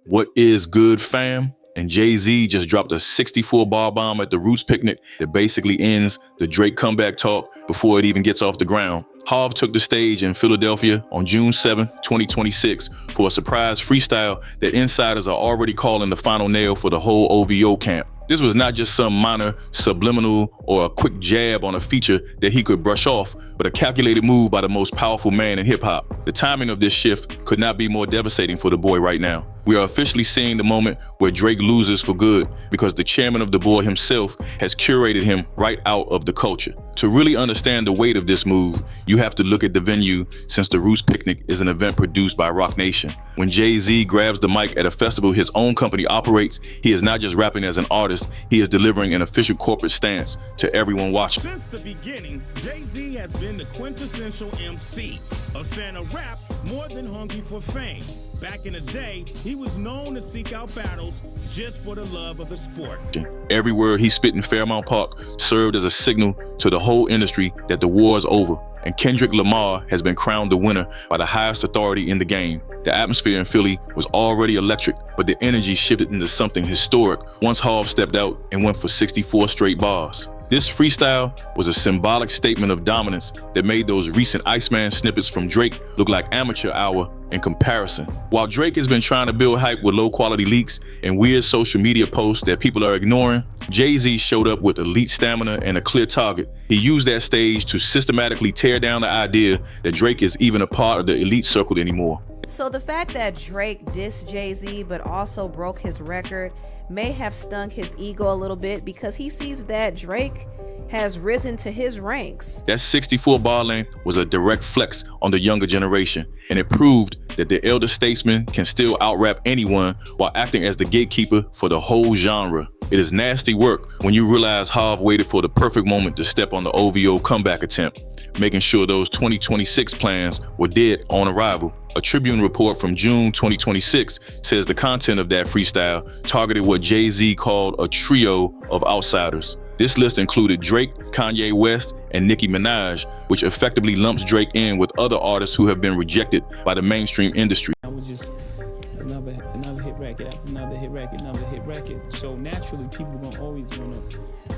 What is good, fam? And Jay-Z just dropped a 64 bar bomb at the Roots picnic that basically ends the Drake comeback talk before it even gets off the ground. Hov took the stage in Philadelphia on June 7, 2026 for a surprise freestyle that insiders are already calling the final nail for the whole OVO camp. This was not just some minor subliminal or a quick jab on a feature that he could brush off, but a calculated move by the most powerful man in hip-hop. The timing of this shift could not be more devastating for the boy right now. We are officially seeing the moment where Drake loses for good because the chairman of the board himself has curated him right out of the culture. To really understand the weight of this move, you have to look at the venue, since the Roots Picnic is an event produced by Roc Nation. When Jay-Z grabs the mic at a festival his own company operates, he is not just rapping as an artist, he is delivering an official corporate stance to everyone watching. Since the beginning, Jay-Z has been the quintessential MC, a fan of rap more than hungry for fame. Back in the day, he was known to seek out battles just for the love of the sport. Every word he spit in Fairmount Park served as a signal to the whole industry that the war is over, and Kendrick Lamar has been crowned the winner by the highest authority in the game. The atmosphere in Philly was already electric, but the energy shifted into something historic once Hov stepped out and went for 64 straight bars. This freestyle was a symbolic statement of dominance that made those recent Iceman snippets from Drake look like amateur hour in comparison. While Drake has been trying to build hype with low-quality leaks and weird social media posts that people are ignoring, Jay-Z showed up with elite stamina and a clear target. He used that stage to systematically tear down the idea that Drake is even a part of the elite circle anymore. So the fact that Drake dissed Jay-Z but also broke his record may have stung his ego a little bit, because he sees that Drake has risen to his ranks. That 64 bar length was a direct flex on the younger generation, and it proved that the elder statesman can still out-rap anyone while acting as the gatekeeper for the whole genre. It is nasty work when you realize Hov waited for the perfect moment to step on the OVO comeback attempt, making sure those 2026 plans were dead on arrival. A Tribune report from June 2026 says the content of that freestyle targeted what Jay-Z called a trio of outsiders. This list included Drake, Kanye West, and Nicki Minaj, which effectively lumps Drake in with other artists who have been rejected by the mainstream industry. I was just another hit record after another hit record, another hit record. So naturally, people are gonna always wanna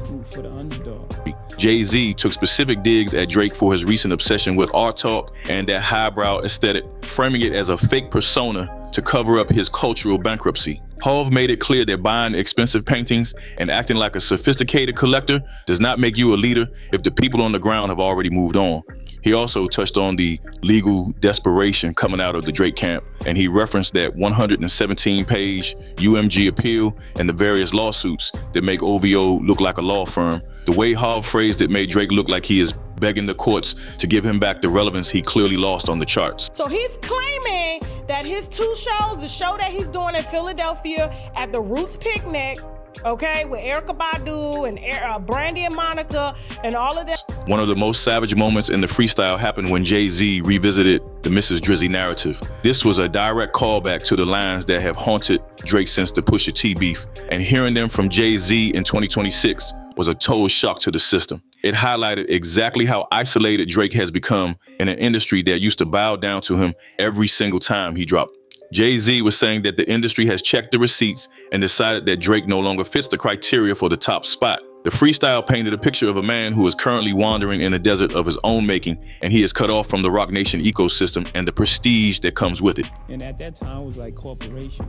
root for the underdog. Jay-Z took specific digs at Drake for his recent obsession with art talk and that highbrow aesthetic, framing it as a fake persona to cover up his cultural bankruptcy. Hov made it clear that buying expensive paintings and acting like a sophisticated collector does not make you a leader if the people on the ground have already moved on. He also touched on the legal desperation coming out of the Drake camp, and he referenced that 117-page UMG appeal and the various lawsuits that make OVO look like a law firm. The way Hov phrased it made Drake look like he is begging the courts to give him back the relevance he clearly lost on the charts. So he's claiming that his two shows, the show that he's doing in Philadelphia at the Roots Picnic, okay, with Erykah Badu and Brandy and Monica and all of that. One of the most savage moments in the freestyle happened when Jay-Z revisited the Mrs. Drizzy narrative. This was a direct callback to the lines that have haunted Drake since the Pusha T beef, and hearing them from Jay-Z in 2026 was a total shock to the system. It highlighted exactly how isolated Drake has become in an industry that used to bow down to him every single time he dropped. Jay-Z was saying that the industry has checked the receipts and decided that Drake no longer fits the criteria for the top spot. The freestyle painted a picture of a man who is currently wandering in a desert of his own making, and he is cut off from the Roc Nation ecosystem and the prestige that comes with it. And at that time, it was like corporation.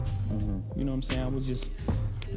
You know what I'm saying? I was just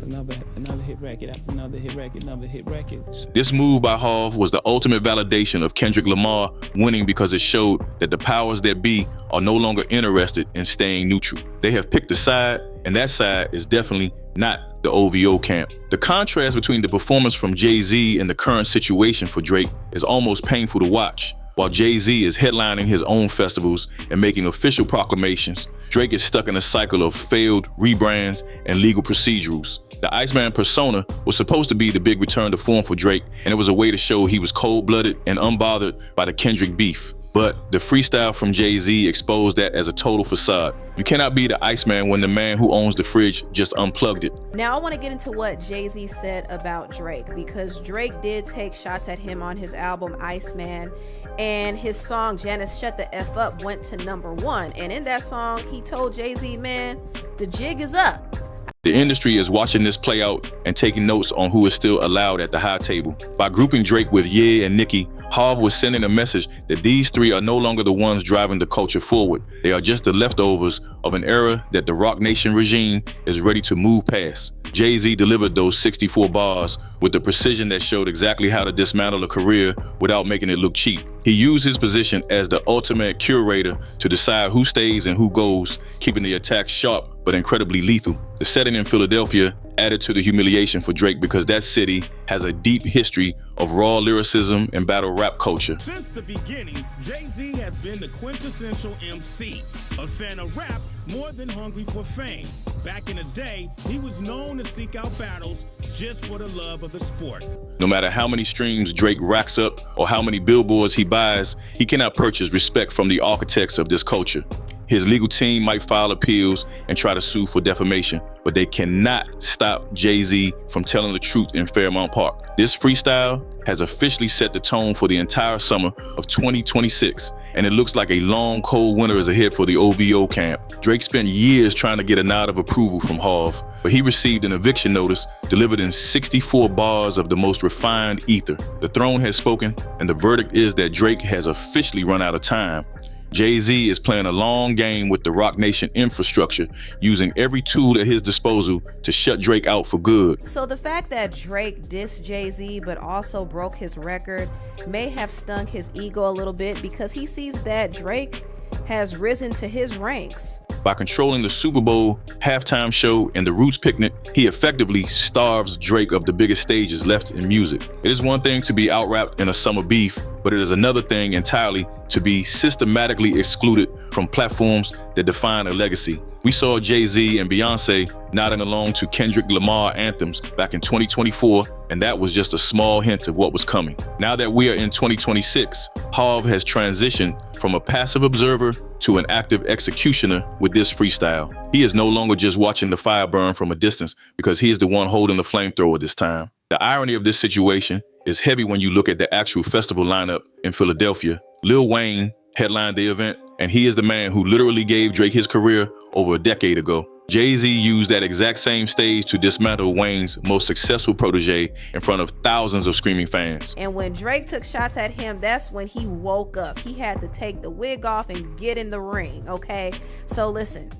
another hit record after another hit record, another hit record. This move by Hov was the ultimate validation of Kendrick Lamar winning, because it showed that the powers that be are no longer interested in staying neutral. They have picked a side, and that side is definitely not the OVO camp. The contrast between the performance from Jay-Z and the current situation for Drake is almost painful to watch. While Jay-Z is headlining his own festivals and making official proclamations, Drake is stuck in a cycle of failed rebrands and legal procedurals. The Iceman persona was supposed to be the big return to form for Drake, and it was a way to show he was cold-blooded and unbothered by the Kendrick beef. But the freestyle from Jay-Z exposed that as a total facade. You cannot be the Iceman when the man who owns the fridge just unplugged it. Now I want to get into what Jay-Z said about Drake, because Drake did take shots at him on his album Iceman, and his song Janice Shut the F Up went to #1. And in that song, he told Jay-Z, man, the jig is up. The industry is watching this play out and taking notes on who is still allowed at the high table. By grouping Drake with Ye and Nicki, Harv was sending a message that these three are no longer the ones driving the culture forward. They are just the leftovers of an era that the Roc Nation regime is ready to move past. Jay-Z delivered those 64 bars with the precision that showed exactly how to dismantle a career without making it look cheap. He used his position as the ultimate curator to decide who stays and who goes, keeping the attack sharp but incredibly lethal. The setting in Philadelphia added to the humiliation for Drake because that city has a deep history of raw lyricism and battle rap culture. Since the beginning, Jay-Z has been the quintessential MC, a fan of rap more than hungry for fame. Back in the day, he was known to seek out battles just for the love of the sport. No matter how many streams Drake racks up or how many billboards he buys, he cannot purchase respect from the architects of this culture. His legal team might file appeals and try to sue for defamation, but they cannot stop Jay-Z from telling the truth in Fairmount Park. This freestyle has officially set the tone for the entire summer of 2026, and it looks like a long, cold winter is ahead for the OVO camp. Drake spent years trying to get a nod of approval from Harv, but he received an eviction notice delivered in 64 bars of the most refined ether. The throne has spoken, and the verdict is that Drake has officially run out of time. Jay-Z is playing a long game with the Roc Nation infrastructure, using every tool at his disposal to shut Drake out for good. So the fact that Drake dissed Jay-Z but also broke his record may have stung his ego a little bit, because he sees that Drake has risen to his ranks. By controlling the Super Bowl halftime show and the Roots picnic, he effectively starves Drake of the biggest stages left in music. It is one thing to be out-rapped in a summer beef, but it is another thing entirely to be systematically excluded from platforms that define a legacy. We saw Jay-Z and Beyonce nodding along to Kendrick Lamar anthems back in 2024, and that was just a small hint of what was coming. Now that we are in 2026, Harv has transitioned from a passive observer to an active executioner with this freestyle. He is no longer just watching the fire burn from a distance, because he is the one holding the flamethrower this time. The irony of this situation is heavy when you look at the actual festival lineup in Philadelphia. Lil Wayne headlined the event, and he is the man who literally gave Drake his career over a decade ago. Jay-Z used that exact same stage to dismantle Wayne's most successful protege in front of thousands of screaming fans. And when Drake took shots at him, that's when he woke up. He had to take the wig off and get in the ring, okay? So listen.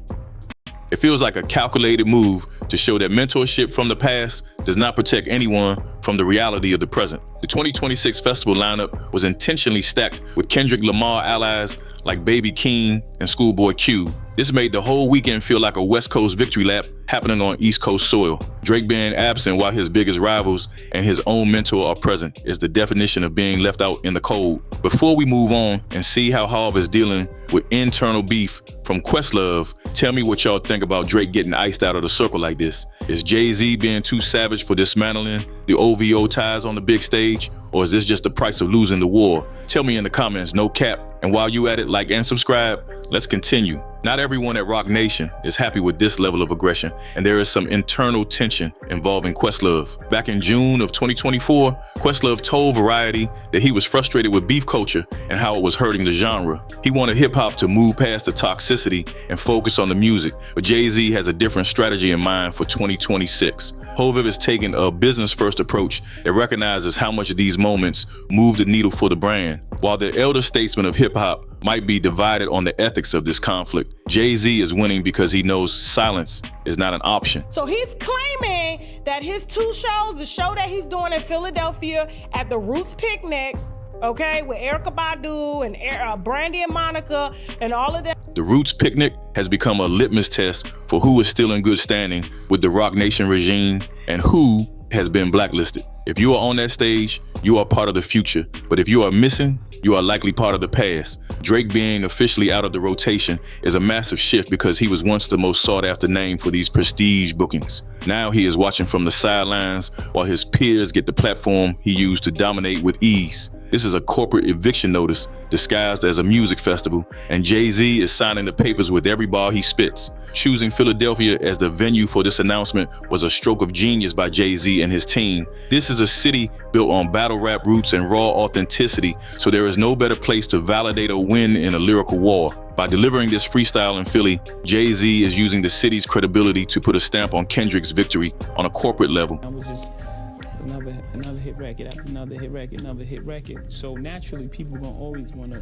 It feels like a calculated move to show that mentorship from the past does not protect anyone from the reality of the present. The 2026 festival lineup was intentionally stacked with Kendrick Lamar allies like Baby Keem and Schoolboy Q. This made the whole weekend feel like a West Coast victory lap happening on East Coast soil. Drake being absent while his biggest rivals and his own mentor are present is the definition of being left out in the cold. Before we move on and see how Harv is dealing with internal beef from Questlove, tell me what y'all think about Drake getting iced out of the circle like this. Is Jay-Z being too savage for dismantling the OVO ties on the big stage, or is this just the price of losing the war? Tell me in the comments, no cap. And while you at it, like and subscribe. Let's continue. Not everyone at Roc Nation is happy with this level of aggression, and there is some internal tension involving Questlove. Back in June of 2024, Questlove told Variety that he was frustrated with beef culture and how it was hurting the genre. He wanted hip-hop to move past the toxicity and focus on the music, but Jay-Z has a different strategy in mind for 2026. OVO is taking a business-first approach that recognizes how much these moments move the needle for the brand. While the elder statesmen of hip-hop might be divided on the ethics of this conflict, Jay-Z is winning because he knows silence is not an option. So he's claiming that his two shows, the show that he's doing in Philadelphia at the Roots Picnic, okay, with Erykah Badu and Brandy and Monica and all of that. The Roots Picnic has become a litmus test for who is still in good standing with the Roc Nation regime and who has been blacklisted. If you are on that stage, you are part of the future. But if you are missing, you are likely part of the past. Drake being officially out of the rotation is a massive shift because he was once the most sought after name for these prestige bookings. Now he is watching from the sidelines while his peers get the platform he used to dominate with ease. This is a corporate eviction notice disguised as a music festival, and Jay-Z is signing the papers with every bar he spits. Choosing Philadelphia as the venue for this announcement was a stroke of genius by Jay-Z and his team. This is a city built on battle rap roots and raw authenticity, so there is no better place to validate a win in a lyrical war. By delivering this freestyle in Philly, Jay-Z is using the city's credibility to put a stamp on Kendrick's victory on a corporate level. I was just another hit record after another hit record, another hit record. So naturally, people gonna always wanna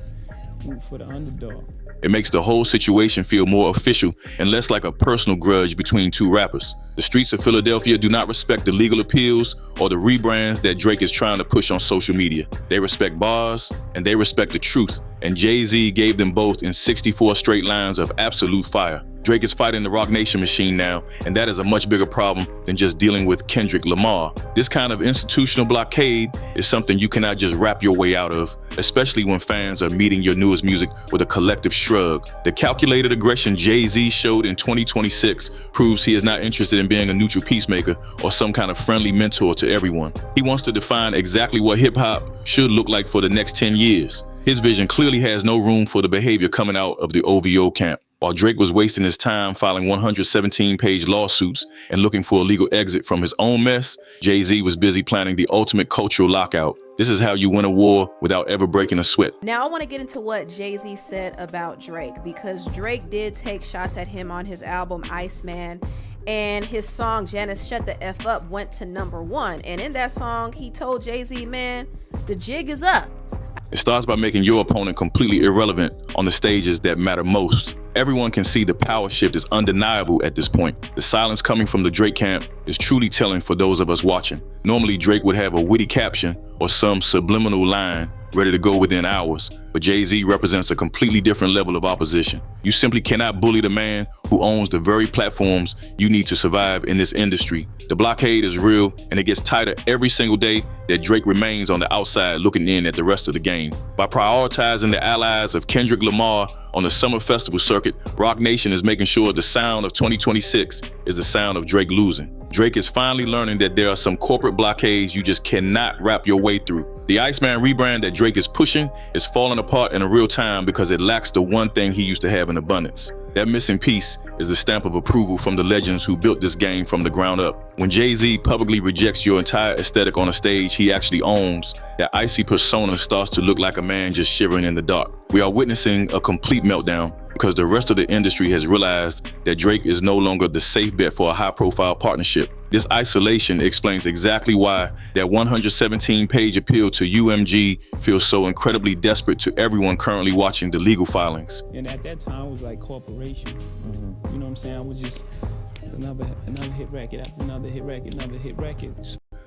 root for the underdog. It makes the whole situation feel more official and less like a personal grudge between two rappers. The streets of Philadelphia do not respect the legal appeals or the rebrands that Drake is trying to push on social media. They respect bars and they respect the truth, and Jay-Z gave them both in 64 straight lines of absolute fire. Drake is fighting the Roc Nation machine now, and that is a much bigger problem than just dealing with Kendrick Lamar. this kind of institutional blockade is something you cannot just rap your way out of, especially when fans are meeting your newest music with a collective shrug. The calculated aggression Jay-Z showed in 2026 proves he is not interested in being a neutral peacemaker or some kind of friendly mentor to everyone. He wants to define exactly what hip-hop should look like for the next 10 years. His vision clearly has no room for the behavior coming out of the OVO camp. While Drake was wasting his time filing 117-page lawsuits and looking for a legal exit from his own mess, Jay-Z was busy planning the ultimate cultural lockout. This is how you win a war without ever breaking a sweat. Now I want to get into what Jay-Z said about Drake, because Drake did take shots at him on his album Iceman, and his song Janice Shut the F Up went to #1. And in that song, he told Jay-Z, man, the jig is up. It starts by making your opponent completely irrelevant on the stages that matter most. Everyone can see the power shift is undeniable at this point. The silence coming from the Drake camp is truly telling for those of us watching. Normally, Drake would have a witty caption or some subliminal line ready to go within hours, but Jay-Z represents a completely different level of opposition. You simply cannot bully the man who owns the very platforms you need to survive in this industry. The blockade is real, and it gets tighter every single day that Drake remains on the outside looking in at the rest of the game. By prioritizing the allies of Kendrick Lamar on the summer festival circuit, Roc Nation is making sure the sound of 2026 is the sound of Drake losing. Drake is finally learning that there are some corporate blockades you just cannot wrap your way through. The Iceman rebrand that Drake is pushing is falling apart in real time because it lacks the one thing he used to have in abundance. That missing piece is the stamp of approval from the legends who built this game from the ground up. When Jay-Z publicly rejects your entire aesthetic on a stage he actually owns, that icy persona starts to look like a man just shivering in the dark. We are witnessing a complete meltdown because the rest of the industry has realized that Drake is no longer the safe bet for a high-profile partnership. This isolation explains exactly why that 117-page appeal to UMG feels so incredibly desperate to everyone currently watching the legal filings. And at that time, it was like corporation. You know what I'm saying? I was just another hit record after another hit record, another hit record.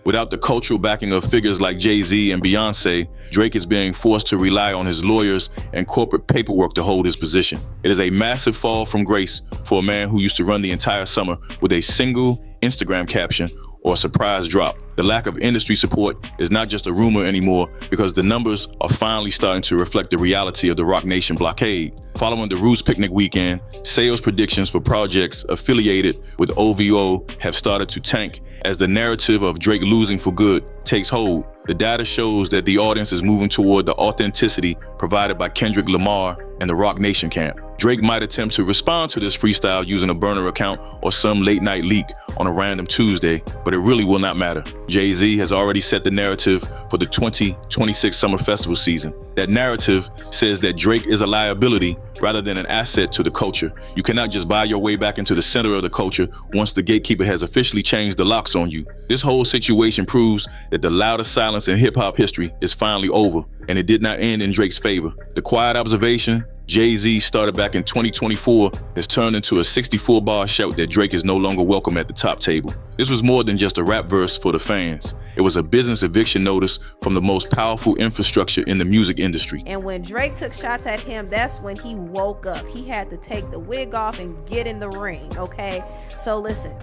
Without the cultural backing of figures like Jay-Z and Beyonce, Drake is being forced to rely on his lawyers and corporate paperwork to hold his position. It is a massive fall from grace for a man who used to run the entire summer with a single Instagram caption or a surprise drop. The lack of industry support is not just a rumor anymore because the numbers are finally starting to reflect the reality of the Roc Nation blockade. Following the Roots Picnic weekend, sales predictions for projects affiliated with OVO have started to tank as the narrative of Drake losing for good takes hold. The data shows that the audience is moving toward the authenticity provided by Kendrick Lamar and the Roc Nation camp. Drake might attempt to respond to this freestyle using a burner account or some late-night leak on a random Tuesday, but it really will not matter. Jay-Z has already set the narrative for the 2026 Summer Festival season. That narrative says that Drake is a liability rather than an asset to the culture. You cannot just buy your way back into the center of the culture once the gatekeeper has officially changed the locks on you. This whole situation proves that the loudest silence in hip-hop history is finally over, and it did not end in Drake's favor. The quiet observation Jay-Z started back in 2024 has turned into a 64-bar shout that Drake is no longer welcome at the top table. This was more than just a rap verse for the fans. It was a business eviction notice from the most powerful infrastructure in the music industry. And when Drake took shots at him, that's when he woke up. He had to take the wig off and get in the ring, okay? So listen.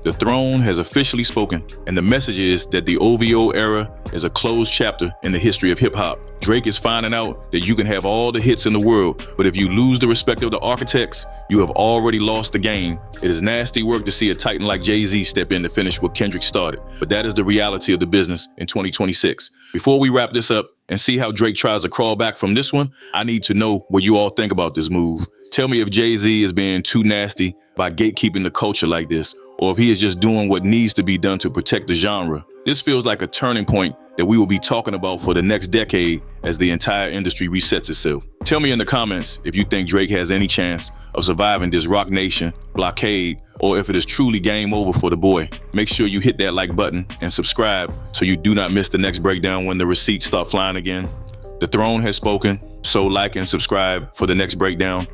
The throne has officially spoken, and the message is that the OVO era is a closed chapter in the history of hip-hop. Drake is finding out that you can have all the hits in the world, but if you lose the respect of the architects, you have already lost the game. It is nasty work to see a titan like Jay-Z step in to finish what Kendrick started, but that is the reality of the business in 2026. Before we wrap this up, and see how Drake tries to crawl back from this one? I need to know what you all think about this move. Tell me if Jay-Z is being too nasty by gatekeeping the culture like this, or if he is just doing what needs to be done to protect the genre. This feels like a turning point that we will be talking about for the next decade as the entire industry resets itself. Tell me in the comments if you think Drake has any chance of surviving this Roc Nation blockade, or if it is truly game over for the boy. Make sure you hit that like button and subscribe so you do not miss the next breakdown when the receipts start flying again. The throne has spoken, so like and subscribe for the next breakdown.